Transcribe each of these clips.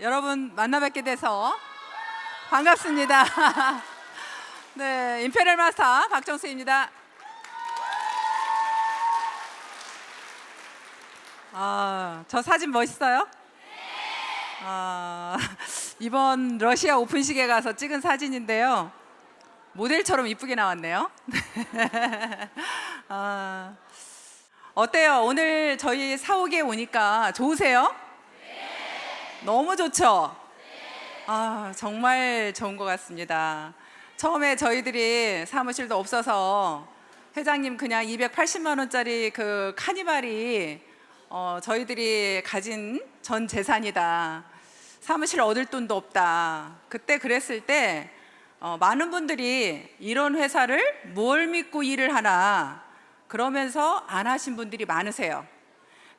여러분 만나 뵙게 돼서 반갑습니다. 네, 임페리얼 마스터 박정수입니다. 저 사진 멋있어요? 이번 러시아 오픈식에 가서 찍은 사진인데요. 모델처럼 이쁘게 나왔네요. 어때요? 오늘 저희 사옥에 오니까 좋으세요? 너무 좋죠? 정말 좋은 것 같습니다. 처음에 저희들이 사무실도 없어서 회장님 그냥 280만 원짜리 그 카니발이 저희들이 가진 전 재산이다. 사무실 얻을 돈도 없다. 그때 그랬을 때 많은 분들이 이런 회사를 뭘 믿고 일을 하나 그러면서 안 하신 분들이 많으세요.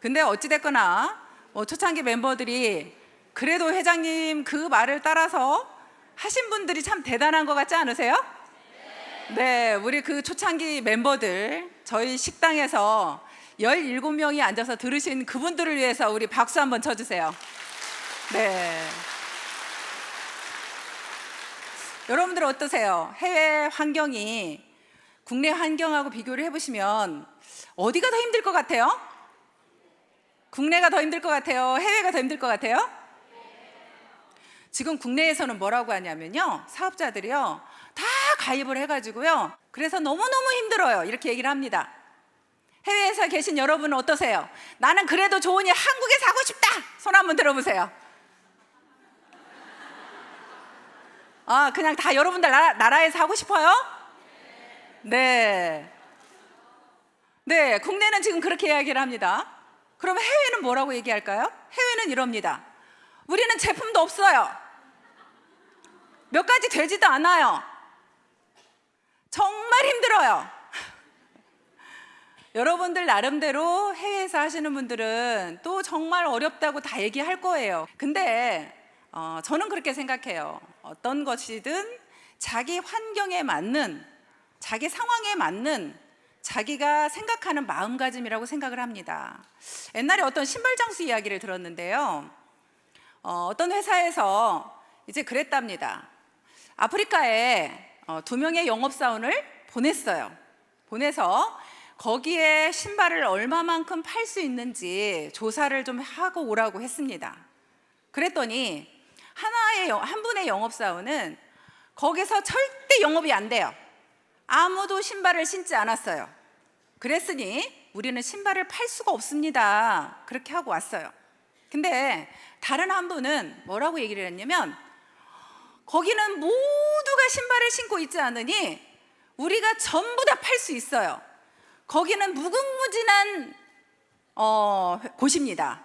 근데 어찌됐거나 초창기 멤버들이 그래도 회장님 그 말을 따라서 하신 분들이 참 대단한 것 같지 않으세요? 네, 우리 그 초창기 멤버들 저희 식당에서 17명이 앉아서 들으신 그분들을 위해서 우리 박수 한번 쳐주세요. 네. 여러분들 어떠세요? 해외 환경이 국내 환경하고 비교를 해보시면 어디가 더 힘들 것 같아요? 국내가 더 힘들 것 같아요? 해외가 더 힘들 것 같아요? 지금 국내에서는 뭐라고 하냐면요, 사업자들이요 다 가입을 해가지고요, 그래서 너무너무 힘들어요 이렇게 얘기를 합니다. 해외에서 계신 여러분은 어떠세요? 나는 그래도 좋으니 한국에 사고 싶다! 손 한번 들어보세요. 그냥 다 여러분들 나라에서 하고 싶어요? 네. 네, 국내는 지금 그렇게 이야기를 합니다. 그럼 해외는 뭐라고 얘기할까요? 해외는 이럽니다. 우리는 제품도 없어요. 몇 가지 되지도 않아요. 정말 힘들어요. 여러분들 나름대로 해외에서 하시는 분들은 또 정말 어렵다고 다 얘기할 거예요. 근데 저는 그렇게 생각해요. 어떤 것이든 자기 환경에 맞는, 자기 상황에 맞는 자기가 생각하는 마음가짐이라고 생각을 합니다. 옛날에 어떤 신발 장수 이야기를 들었는데요. 어떤 회사에서 이제 그랬답니다. 아프리카에 2명의 영업사원을 보냈어요. 보내서 거기에 신발을 얼마만큼 팔 수 있는지 조사를 좀 하고 오라고 했습니다. 그랬더니 한 분의 영업사원은 거기서 절대 영업이 안 돼요. 아무도 신발을 신지 않았어요. 그랬으니 우리는 신발을 팔 수가 없습니다. 그렇게 하고 왔어요. 근데 다른 한 분은 뭐라고 얘기를 했냐면, 거기는 모두가 신발을 신고 있지 않으니 우리가 전부 다 팔 수 있어요. 거기는 무궁무진한 곳입니다.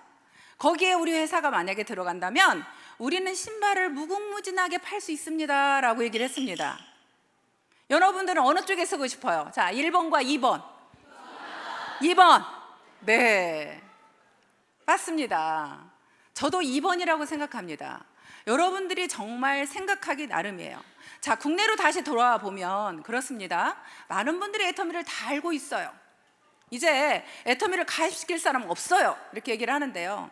거기에 우리 회사가 만약에 들어간다면 우리는 신발을 무궁무진하게 팔 수 있습니다 라고 얘기를 했습니다. 여러분들은 어느 쪽에 쓰고 싶어요? 자, 1번과 2번. 2번. 네, 맞습니다. 저도 2번이라고 생각합니다. 여러분들이 정말 생각하기 나름이에요. 자, 국내로 다시 돌아와 보면 그렇습니다. 많은 분들이 애터미를 다 알고 있어요. 이제 애터미를 가입시킬 사람 없어요 이렇게 얘기를 하는데요,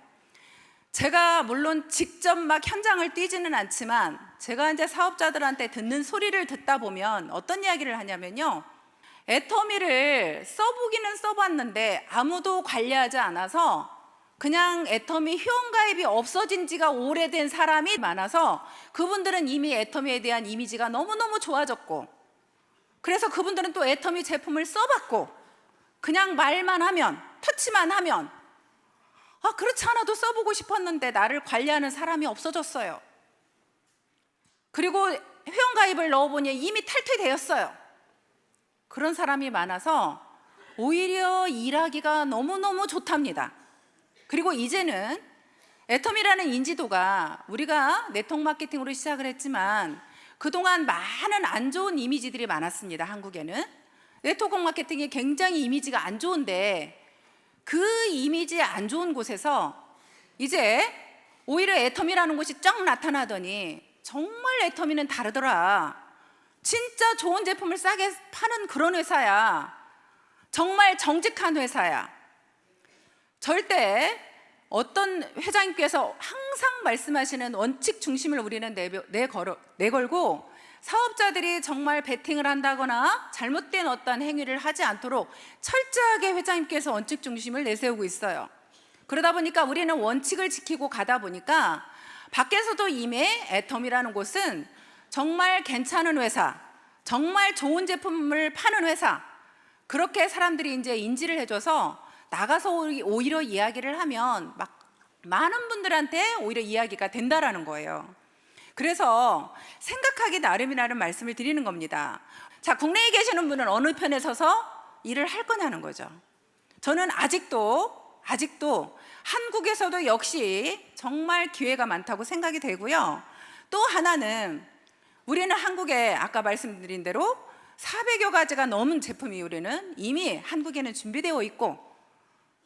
제가 물론 직접 막 현장을 뛰지는 않지만 제가 이제 사업자들한테 듣는 소리를 듣다 보면 어떤 이야기를 하냐면요, 애터미를 써보기는 써봤는데 아무도 관리하지 않아서 그냥 애터미 회원가입이 없어진 지가 오래된 사람이 많아서 그분들은 이미 애터미에 대한 이미지가 너무너무 좋아졌고, 그래서 그분들은 또 애터미 제품을 써봤고, 그냥 말만 하면, 터치만 하면 그렇지 않아도 써보고 싶었는데 나를 관리하는 사람이 없어졌어요. 그리고 회원가입을 넣어보니 이미 탈퇴되었어요. 그런 사람이 많아서 오히려 일하기가 너무너무 좋답니다. 그리고 이제는 애터미라는 인지도가, 우리가 네트워크 마케팅으로 시작을 했지만 그동안 많은 안 좋은 이미지들이 많았습니다. 한국에는 네트워크 마케팅이 굉장히 이미지가 안 좋은데, 그 이미지 안 좋은 곳에서 이제 오히려 애터미라는 곳이 쫙 나타나더니 정말 애터미는 다르더라, 진짜 좋은 제품을 싸게 파는 그런 회사야, 정말 정직한 회사야. 절대 어떤 회장님께서 항상 항상 말씀하시는 원칙 중심을 우리는 내걸고 사업자들이 정말 베팅을 한다거나 잘못된 어떤 행위를 하지 않도록 철저하게 회장님께서 원칙 중심을 내세우고 있어요. 그러다 보니까 우리는 원칙을 지키고 가다 보니까 밖에서도 이미 애텀이라는 곳은 정말 괜찮은 회사, 정말 좋은 제품을 파는 회사, 그렇게 사람들이 이제 인지를 해줘서 나가서 오히려 이야기를 하면 막 많은 분들한테 오히려 이야기가 된다라는 거예요. 그래서 생각하기 나름이라는 말씀을 드리는 겁니다. 자, 국내에 계시는 분은 어느 편에 서서 일을 할 거냐는 거죠. 저는 아직도 한국에서도 역시 정말 기회가 많다고 생각이 되고요. 또 하나는 우리는 한국에 아까 말씀드린 대로 400여 가지가 넘은 제품이 우리는 이미 한국에는 준비되어 있고,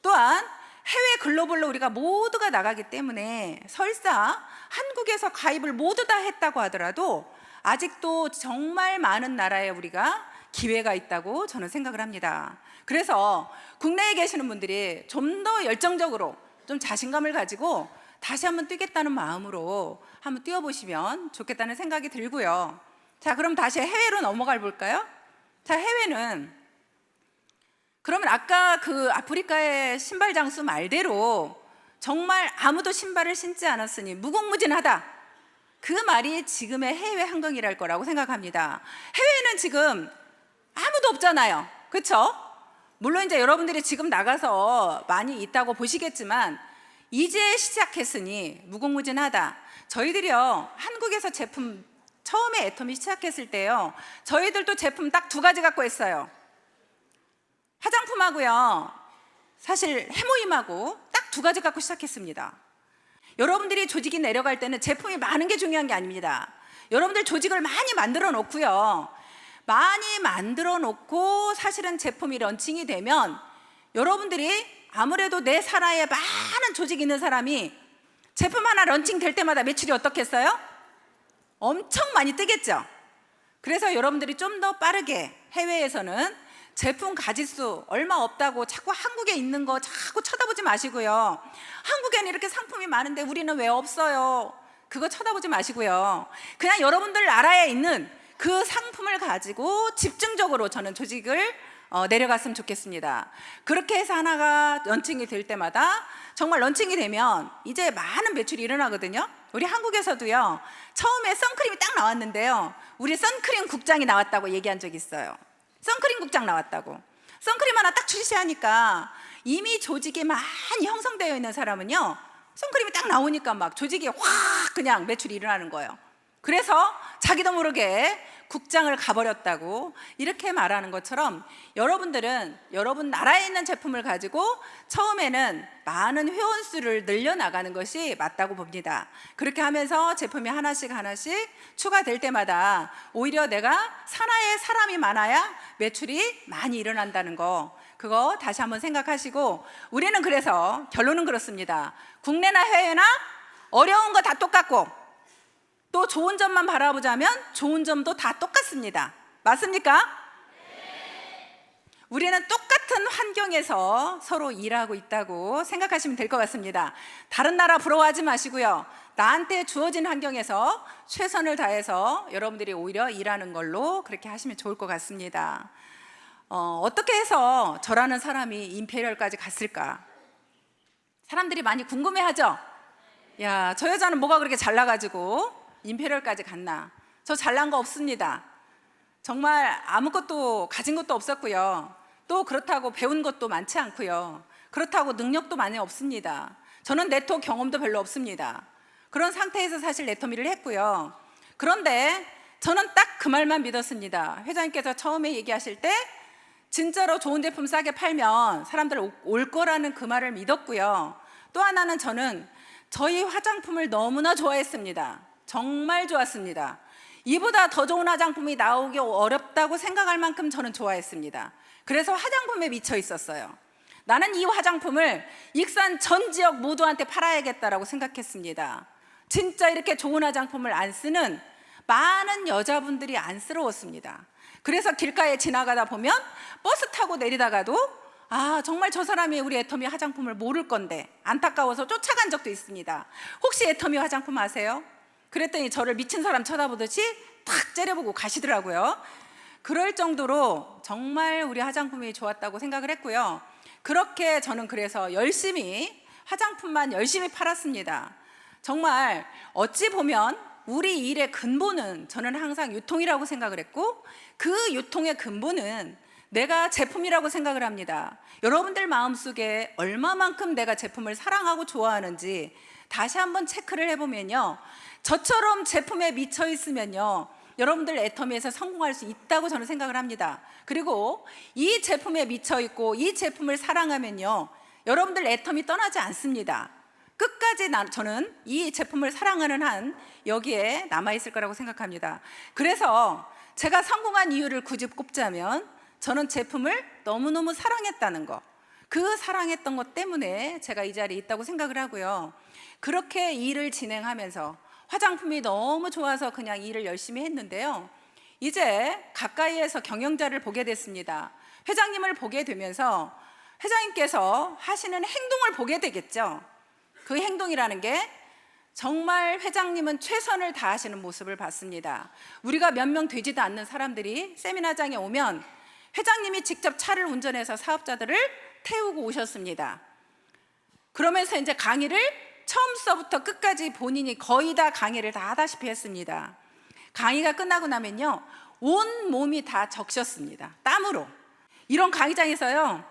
또한 해외 글로벌로 우리가 모두가 나가기 때문에 설사 한국에서 가입을 모두 다 했다고 하더라도 아직도 정말 많은 나라에 우리가 기회가 있다고 저는 생각을 합니다. 그래서 국내에 계시는 분들이 좀 더 열정적으로 좀 자신감을 가지고 다시 한번 뛰겠다는 마음으로 한번 뛰어보시면 좋겠다는 생각이 들고요. 자, 그럼 다시 해외로 넘어가 볼까요? 자, 해외는 그러면 아까 그 아프리카의 신발 장수 말대로 정말 아무도 신발을 신지 않았으니 무궁무진하다, 그 말이 지금의 해외 환경이랄 거라고 생각합니다. 해외는 지금 아무도 없잖아요, 그렇죠? 물론 이제 여러분들이 지금 나가서 많이 있다고 보시겠지만 이제 시작했으니 무궁무진하다. 저희들이요, 한국에서 제품 처음에 애텀이 시작했을 때요, 저희들도 제품 딱 2가지 갖고 했어요. 화장품하고요, 사실 해모임하고 딱 2가지 갖고 시작했습니다. 여러분들이 조직이 내려갈 때는 제품이 많은 게 중요한 게 아닙니다. 여러분들 조직을 많이 만들어 놓고요, 많이 만들어 놓고 사실은 제품이 런칭이 되면 여러분들이 아무래도 내 산하에 많은 조직이 있는 사람이 제품 하나 런칭 될 때마다 매출이 어떻겠어요? 엄청 많이 뜨겠죠. 그래서 여러분들이 좀 더 빠르게 해외에서는 제품 가짓수 얼마 없다고 자꾸 한국에 있는 거 자꾸 쳐다보지 마시고요. 한국에는 이렇게 상품이 많은데 우리는 왜 없어요? 그거 쳐다보지 마시고요. 그냥 여러분들 나라에 있는 그 상품을 가지고 집중적으로 저는 조직을 내려갔으면 좋겠습니다. 그렇게 해서 하나가 런칭이 될 때마다 정말 런칭이 되면 이제 많은 매출이 일어나거든요. 우리 한국에서도요, 처음에 선크림이 딱 나왔는데요, 우리 선크림 국장이 나왔다고 얘기한 적이 있어요. 선크림 국장 나왔다고. 선크림 하나 딱 출시하니까 이미 조직이 많이 형성되어 있는 사람은요, 선크림이 딱 나오니까 막 조직이 확 그냥 매출이 일어나는 거예요. 그래서 자기도 모르게 국장을 가버렸다고 이렇게 말하는 것처럼 여러분들은 여러분 나라에 있는 제품을 가지고 처음에는 많은 회원수를 늘려나가는 것이 맞다고 봅니다. 그렇게 하면서 제품이 하나씩 추가될 때마다 오히려 내가 산하에 사람이 많아야 매출이 많이 일어난다는 거, 그거 다시 한번 생각하시고, 우리는 그래서 결론은 그렇습니다. 국내나 해외나 어려운 거 다 똑같고 또 좋은 점만 바라보자면 좋은 점도 다 똑같습니다. 맞습니까? 네. 우리는 똑같은 환경에서 서로 일하고 있다고 생각하시면 될 것 같습니다. 다른 나라 부러워하지 마시고요, 나한테 주어진 환경에서 최선을 다해서 여러분들이 오히려 일하는 걸로 그렇게 하시면 좋을 것 같습니다. 어떻게 해서 저라는 사람이 임페리얼까지 갔을까? 사람들이 많이 궁금해하죠? 야, 저 여자는 뭐가 그렇게 잘나가지고 임페리얼까지 갔나? 저 잘난 거 없습니다. 정말 아무것도 가진 것도 없었고요, 또 그렇다고 배운 것도 많지 않고요, 그렇다고 능력도 많이 없습니다. 저는 네트워크 경험도 별로 없습니다. 그런 상태에서 사실 네터미를 했고요. 그런데 저는 딱 그 말만 믿었습니다. 회장님께서 처음에 얘기하실 때 진짜로 좋은 제품 싸게 팔면 사람들 올 거라는 그 말을 믿었고요. 또 하나는 저는 저희 화장품을 너무나 좋아했습니다. 정말 좋았습니다. 이보다 더 좋은 화장품이 나오기 어렵다고 생각할 만큼 저는 좋아했습니다. 그래서 화장품에 미쳐 있었어요. 나는 이 화장품을 익산 전 지역 모두한테 팔아야겠다라고 생각했습니다. 진짜 이렇게 좋은 화장품을 안 쓰는 많은 여자분들이 안쓰러웠습니다. 그래서 길가에 지나가다 보면 버스 타고 내리다가도 정말 저 사람이 우리 애터미 화장품을 모를 건데 안타까워서 쫓아간 적도 있습니다. 혹시 애터미 화장품 아세요? 그랬더니 저를 미친 사람 쳐다보듯이 탁 째려보고 가시더라고요. 그럴 정도로 정말 우리 화장품이 좋았다고 생각을 했고요. 그렇게 저는 그래서 열심히 화장품만 열심히 팔았습니다. 정말 어찌 보면 우리 일의 근본은 저는 항상 유통이라고 생각을 했고, 그 유통의 근본은 내가 제품이라고 생각을 합니다. 여러분들 마음속에 얼마만큼 내가 제품을 사랑하고 좋아하는지 다시 한번 체크를 해보면요, 저처럼 제품에 미쳐 있으면요, 여러분들 애터미에서 성공할 수 있다고 저는 생각을 합니다. 그리고 이 제품에 미쳐 있고 이 제품을 사랑하면요, 여러분들 애터미 떠나지 않습니다. 끝까지 저는 이 제품을 사랑하는 한 여기에 남아있을 거라고 생각합니다. 그래서 제가 성공한 이유를 굳이 꼽자면 저는 제품을 너무너무 사랑했다는 거, 그 사랑했던 것 때문에 제가 이 자리에 있다고 생각을 하고요. 그렇게 일을 진행하면서 화장품이 너무 좋아서 그냥 일을 열심히 했는데요, 이제 가까이에서 경영자를 보게 됐습니다. 회장님을 보게 되면서 회장님께서 하시는 행동을 보게 되겠죠. 그 행동이라는 게 정말 회장님은 최선을 다하시는 모습을 봤습니다. 우리가 몇 명 되지도 않는 사람들이 세미나장에 오면 회장님이 직접 차를 운전해서 사업자들을 태우고 오셨습니다. 그러면서 이제 강의를 처음서부터 끝까지 본인이 거의 다 강의를 다 하다시피 했습니다. 강의가 끝나고 나면요, 온 몸이 다 적셨습니다. 땀으로. 이런 강의장에서요,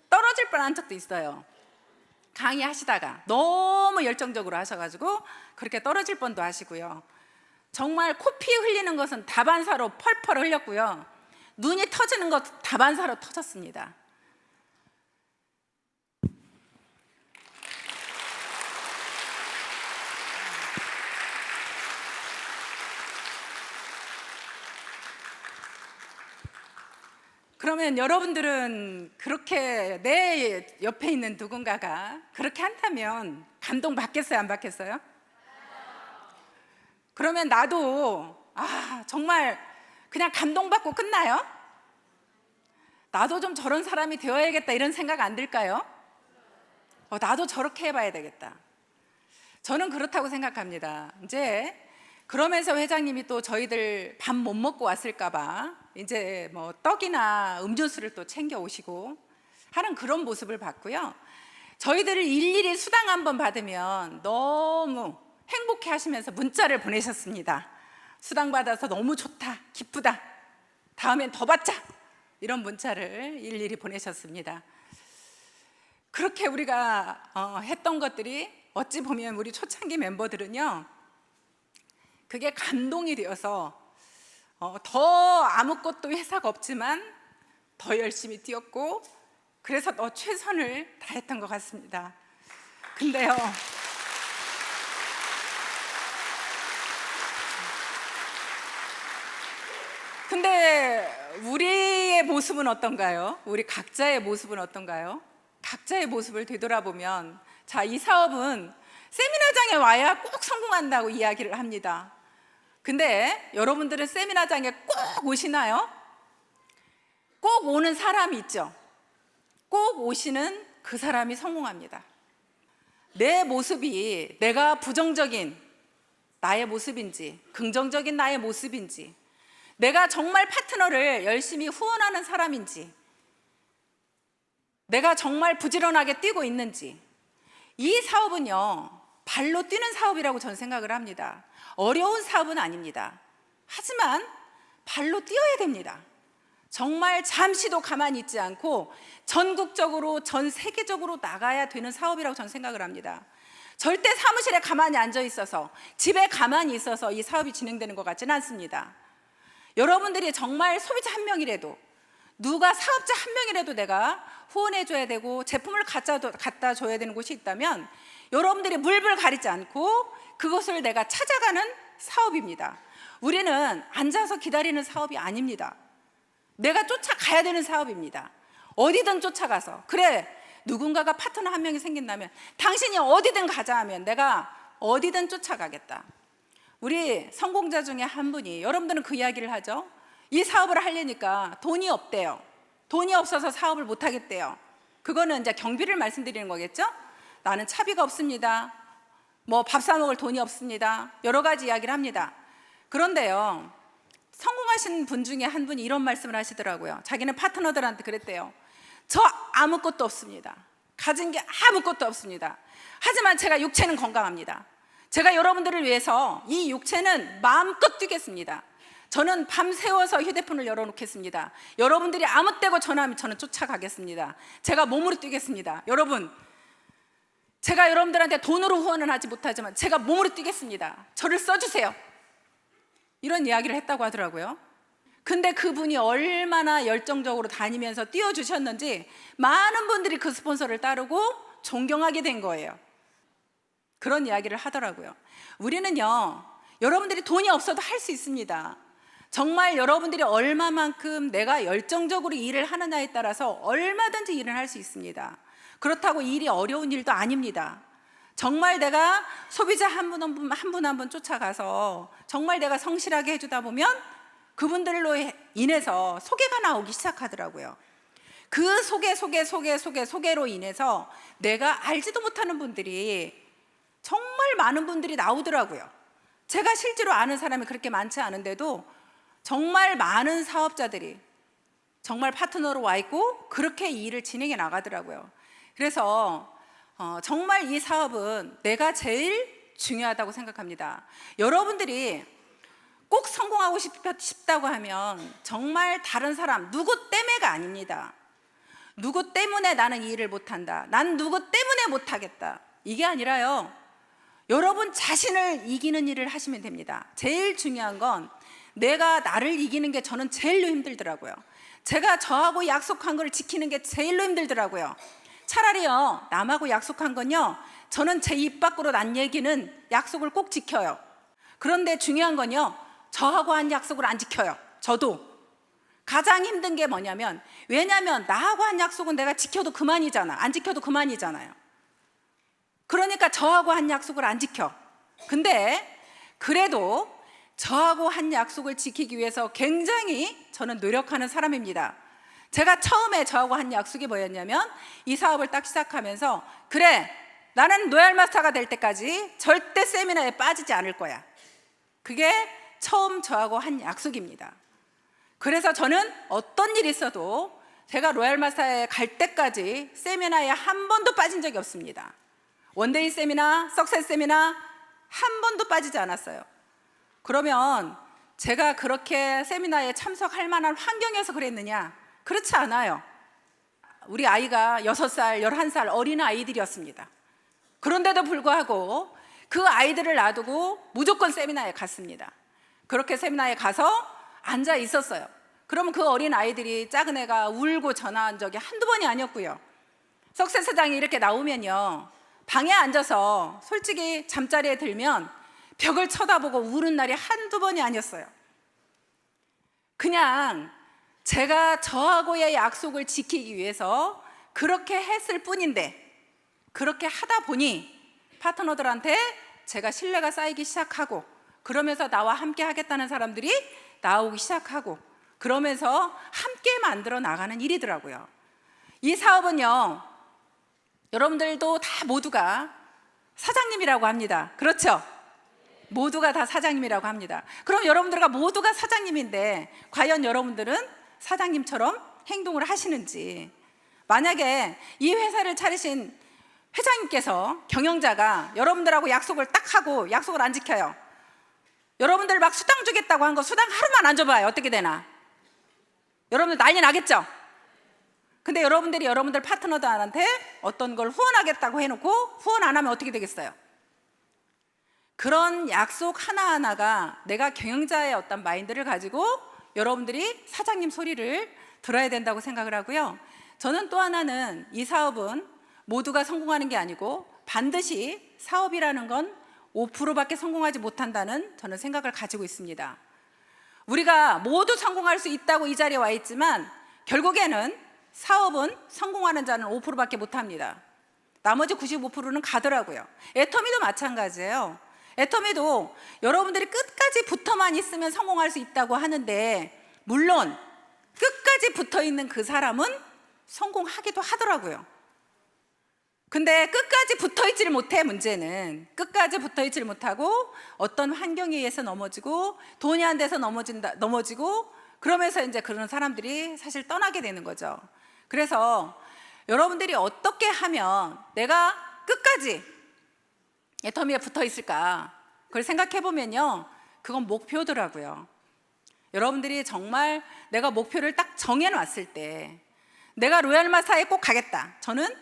떨어질 뻔한 적도 있어요. 강의하시다가 너무 열정적으로 하셔가지고 그렇게 떨어질 뻔도 하시고요. 정말 코피 흘리는 것은 다반사로 펄펄 흘렸고요. 눈이 터지는 것도 다반사로 터졌습니다. 그러면 여러분들은 그렇게 내 옆에 있는 누군가가 그렇게 한다면 감동 받겠어요, 안 받겠어요? 그러면 나도 정말 그냥 감동받고 끝나요? 나도 좀 저런 사람이 되어야겠다 이런 생각 안 들까요? 나도 저렇게 해봐야 되겠다. 저는 그렇다고 생각합니다. 이제 그러면서 회장님이 또 저희들 밥 못 먹고 왔을까봐 이제 뭐 떡이나 음료수를 또 챙겨 오시고 하는 그런 모습을 봤고요. 저희들을 일일이 수당 한번 받으면 너무 행복해 하시면서 문자를 보내셨습니다. 수당 받아서 너무 좋다, 기쁘다, 다음엔 더 받자, 이런 문자를 일일이 보내셨습니다. 그렇게 우리가 했던 것들이 어찌 보면 우리 초창기 멤버들은요, 그게 감동이 되어서 더 아무것도 회사가 없지만 더 열심히 뛰었고, 그래서 더 최선을 다했던 것 같습니다. 근데요, 근데 우리의 모습은 어떤가요? 우리 각자의 모습은 어떤가요? 각자의 모습을 되돌아보면, 자, 이 사업은 세미나장에 와야 꼭 성공한다고 이야기를 합니다. 근데 여러분들은 세미나장에 꼭 오시나요? 꼭 오는 사람이 있죠. 꼭 오시는 그 사람이 성공합니다. 내 모습이 내가 부정적인 나의 모습인지 긍정적인 나의 모습인지, 내가 정말 파트너를 열심히 후원하는 사람인지, 내가 정말 부지런하게 뛰고 있는지, 이 사업은요, 발로 뛰는 사업이라고 저는 생각을 합니다. 어려운 사업은 아닙니다. 하지만 발로 뛰어야 됩니다. 정말 잠시도 가만히 있지 않고 전국적으로, 전 세계적으로 나가야 되는 사업이라고 저는 생각을 합니다. 절대 사무실에 가만히 앉아 있어서, 집에 가만히 있어서 이 사업이 진행되는 것 같지는 않습니다. 여러분들이 정말 소비자 한 명이라도, 누가 사업자 한 명이라도 내가 후원해 줘야 되고 제품을 갖다 줘야 되는 곳이 있다면 여러분들이 물불 가리지 않고 그것을 내가 찾아가는 사업입니다. 우리는 앉아서 기다리는 사업이 아닙니다. 내가 쫓아가야 되는 사업입니다. 어디든 쫓아가서, 그래, 누군가가 파트너 한 명이 생긴다면 당신이 어디든 가자 하면 내가 어디든 쫓아가겠다. 우리 성공자 중에 한 분이, 여러분들은 그 이야기를 하죠. 이 사업을 하려니까 돈이 없대요. 돈이 없어서 사업을 못 하겠대요. 그거는 이제 경비를 말씀드리는 거겠죠? 나는 차비가 없습니다. 뭐 밥 사 먹을 돈이 없습니다. 여러 가지 이야기를 합니다. 그런데요, 성공하신 분 중에 한 분이 이런 말씀을 하시더라고요. 자기는 파트너들한테 그랬대요. 저 아무것도 없습니다. 가진 게 아무것도 없습니다. 하지만 제가 육체는 건강합니다. 제가 여러분들을 위해서 이 육체는 마음껏 뛰겠습니다. 저는 밤새워서 휴대폰을 열어놓겠습니다. 여러분들이 아무 때고 전화하면 저는 쫓아가겠습니다. 제가 몸으로 뛰겠습니다. 여러분, 제가 여러분들한테 돈으로 후원은 하지 못하지만 제가 몸으로 뛰겠습니다. 저를 써주세요. 이런 이야기를 했다고 하더라고요. 근데 그분이 얼마나 열정적으로 다니면서 띄워주셨는지 많은 분들이 그 스폰서를 따르고 존경하게 된 거예요. 그런 이야기를 하더라고요. 우리는요, 여러분들이 돈이 없어도 할 수 있습니다. 정말 여러분들이 얼마만큼 내가 열정적으로 일을 하느냐에 따라서 얼마든지 일을 할 수 있습니다. 그렇다고 일이 어려운 일도 아닙니다. 정말 내가 소비자 한 분 한 분 쫓아가서 정말 내가 성실하게 해주다 보면 그분들로 인해서 소개가 나오기 시작하더라고요. 그 소개로 인해서 내가 알지도 못하는 분들이 정말 많은 분들이 나오더라고요. 제가 실제로 아는 사람이 그렇게 많지 않은데도 정말 많은 사업자들이 정말 파트너로 와 있고 그렇게 이 일을 진행해 나가더라고요. 그래서 정말 이 사업은 내가 제일 중요하다고 생각합니다. 여러분들이 꼭 성공하고 싶다고 하면 정말 다른 사람 누구 때문에가 아닙니다. 누구 때문에 나는 이 일을 못한다, 난 누구 때문에 못하겠다, 이게 아니라요, 여러분 자신을 이기는 일을 하시면 됩니다. 제일 중요한 건 내가 나를 이기는 게 저는 제일로 힘들더라고요. 제가 저하고 약속한 걸 지키는 게 제일로 힘들더라고요. 차라리요, 남하고 약속한 건요, 저는 제 입 밖으로 난 얘기는 약속을 꼭 지켜요. 그런데 중요한 건요, 저하고 한 약속을 안 지켜요. 저도 가장 힘든 게 뭐냐면, 왜냐면 나하고 한 약속은 내가 지켜도 그만이잖아. 안 지켜도 그만이잖아요. 그러니까 저하고 한 약속을 안 지켜. 근데 그래도 저하고 한 약속을 지키기 위해서 굉장히 저는 노력하는 사람입니다. 제가 처음에 저하고 한 약속이 뭐였냐면, 이 사업을 딱 시작하면서, 그래, 나는 로얄 마스터가 될 때까지 절대 세미나에 빠지지 않을 거야. 그게 처음 저하고 한 약속입니다. 그래서 저는 어떤 일이 있어도 제가 로얄 마스터에 갈 때까지 세미나에 한 번도 빠진 적이 없습니다. 원데이 세미나, 석세스 세미나 한 번도 빠지지 않았어요. 그러면 제가 그렇게 세미나에 참석할 만한 환경에서 그랬느냐? 그렇지 않아요. 우리 아이가 6살, 11살 어린 아이들이었습니다. 그런데도 불구하고 그 아이들을 놔두고 무조건 세미나에 갔습니다. 그렇게 세미나에 가서 앉아 있었어요. 그러면 그 어린 아이들이, 작은 애가 울고 전화한 적이 한두 번이 아니었고요. 석세사장이 이렇게 나오면요, 방에 앉아서 솔직히 잠자리에 들면 벽을 쳐다보고 우는 날이 한두 번이 아니었어요. 그냥 제가 저하고의 약속을 지키기 위해서 그렇게 했을 뿐인데, 그렇게 하다 보니 파트너들한테 제가 신뢰가 쌓이기 시작하고, 그러면서 나와 함께 하겠다는 사람들이 나오기 시작하고, 그러면서 함께 만들어 나가는 일이더라고요. 이 사업은요, 여러분들도 다 모두가 사장님이라고 합니다. 그렇죠? 모두가 다 사장님이라고 합니다. 그럼 여러분들과 모두가 사장님인데 과연 여러분들은 사장님처럼 행동을 하시는지, 만약에 이 회사를 차리신 회장님께서, 경영자가 여러분들하고 약속을 딱 하고 약속을 안 지켜요. 여러분들 막 수당 주겠다고 한 거 수당 하루만 안 줘봐요. 어떻게 되나? 여러분들 난리 나겠죠? 근데 여러분들이 여러분들 파트너들한테 어떤 걸 후원하겠다고 해놓고 후원 안 하면 어떻게 되겠어요? 그런 약속 하나하나가 내가 경영자의 어떤 마인드를 가지고 여러분들이 사장님 소리를 들어야 된다고 생각을 하고요. 저는 또 하나는, 이 사업은 모두가 성공하는 게 아니고 반드시 사업이라는 건 5%밖에 성공하지 못한다는 저는 생각을 가지고 있습니다. 우리가 모두 성공할 수 있다고 이 자리에 와 있지만 결국에는 사업은 성공하는 자는 5%밖에 못합니다. 나머지 95%는 가더라고요. 애터미도 마찬가지예요. 애터미도 여러분들이 끝까지 붙어만 있으면 성공할 수 있다고 하는데, 물론 끝까지 붙어 있는 그 사람은 성공하기도 하더라고요. 근데 끝까지 붙어있지를 못해. 문제는 끝까지 붙어있지를 못하고 어떤 환경에 의해서 넘어지고 돈이 안 돼서 넘어지고 그러면서 이제 그런 사람들이 사실 떠나게 되는 거죠. 그래서 여러분들이 어떻게 하면 내가 끝까지 애터미에 붙어 있을까, 그걸 생각해 보면요, 그건 목표더라고요. 여러분들이 정말 내가 목표를 딱 정해놨을 때 내가 로얄 마사에 꼭 가겠다. 저는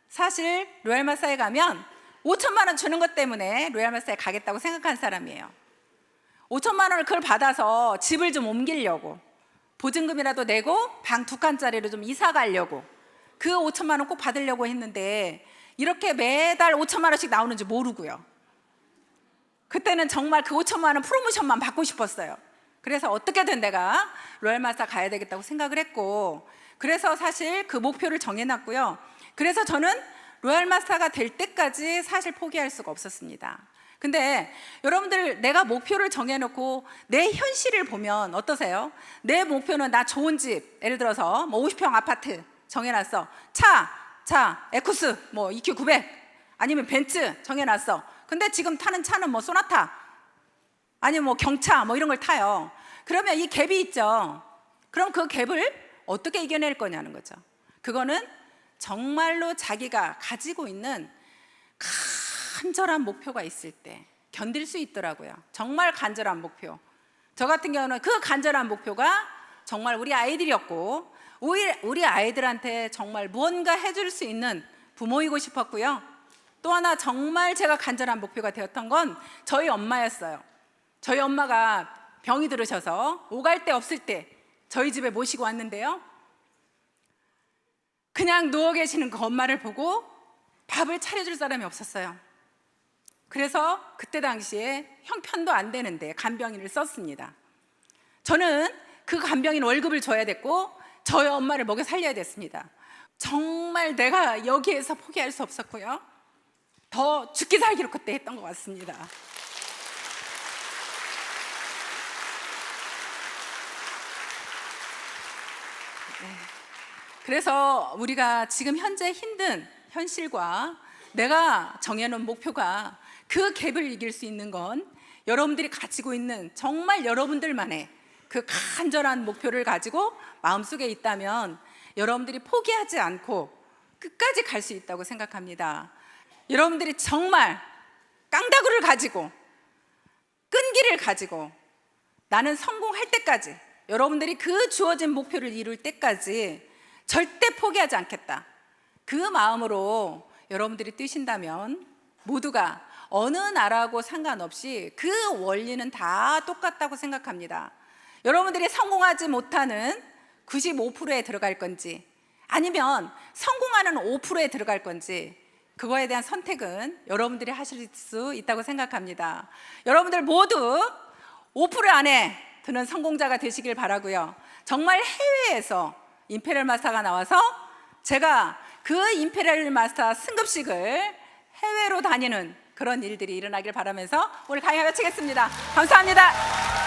사실 로얄 마사에 가면 5천만 원 주는 것 때문에 로얄 마사에 가겠다고 생각한 사람이에요. 5천만 원을 그걸 받아서 집을 좀 옮기려고, 보증금이라도 내고 방 2칸짜리로 좀 이사 가려고, 그 5천만 원 꼭 받으려고 했는데 이렇게 매달 5천만 원씩 나오는지 모르고요. 그때는 정말 그 5천만 원 프로모션만 받고 싶었어요. 그래서 어떻게든 내가 로얄 마사 가야 되겠다고 생각을 했고, 그래서 사실 그 목표를 정해놨고요. 그래서 저는 로얄 마사가 될 때까지 사실 포기할 수가 없었습니다. 근데 여러분들, 내가 목표를 정해놓고 내 현실을 보면 어떠세요? 내 목표는 나 좋은 집, 예를 들어서 뭐 50평 아파트 정해놨어. 차 에쿠스 뭐 EQ 900 아니면 벤츠 정해놨어. 근데 지금 타는 차는 뭐 소나타 아니면 뭐 경차 뭐 이런 걸 타요. 그러면 이 갭이 있죠. 그럼 그 갭을 어떻게 이겨낼 거냐는 거죠. 그거는 정말로 자기가 가지고 있는 간절한 목표가 있을 때 견딜 수 있더라고요. 정말 간절한 목표. 저 같은 경우는 그 간절한 목표가 정말 우리 아이들이었고, 우리 아이들한테 정말 무언가 해줄 수 있는 부모이고 싶었고요. 또 하나 정말 제가 간절한 목표가 되었던 건 저희 엄마였어요. 저희 엄마가 병이 들으셔서 오갈 데 없을 때 저희 집에 모시고 왔는데요, 그냥 누워 계시는 그 엄마를 보고 밥을 차려줄 사람이 없었어요. 그래서 그때 당시에 형편도 안 되는데 간병인을 썼습니다. 저는 그 간병인 월급을 줘야 됐고 저희 엄마를 먹여 살려야 됐습니다. 정말 내가 여기에서 포기할 수 없었고요, 더 죽기 살기로 그때 했던 것 같습니다. 네. 그래서 우리가 지금 현재 힘든 현실과 내가 정해놓은 목표가, 그 갭을 이길 수 있는 건 여러분들이 가지고 있는 정말 여러분들만의 그 간절한 목표를 가지고 마음속에 있다면 여러분들이 포기하지 않고 끝까지 갈 수 있다고 생각합니다. 여러분들이 정말 깡다구를 가지고 끈기를 가지고 나는 성공할 때까지, 여러분들이 그 주어진 목표를 이룰 때까지 절대 포기하지 않겠다, 그 마음으로 여러분들이 뛰신다면 모두가 어느 나라하고 상관없이 그 원리는 다 똑같다고 생각합니다. 여러분들이 성공하지 못하는 95%에 들어갈 건지 아니면 성공하는 5%에 들어갈 건지, 그거에 대한 선택은 여러분들이 하실 수 있다고 생각합니다. 여러분들 모두 5% 안에 드는 성공자가 되시길 바라고요. 정말 해외에서 임페리얼 마스터가 나와서 제가 그 임페리얼 마스터 승급식을 해외로 다니는 그런 일들이 일어나길 바라면서 오늘 강의 마치겠습니다. 감사합니다.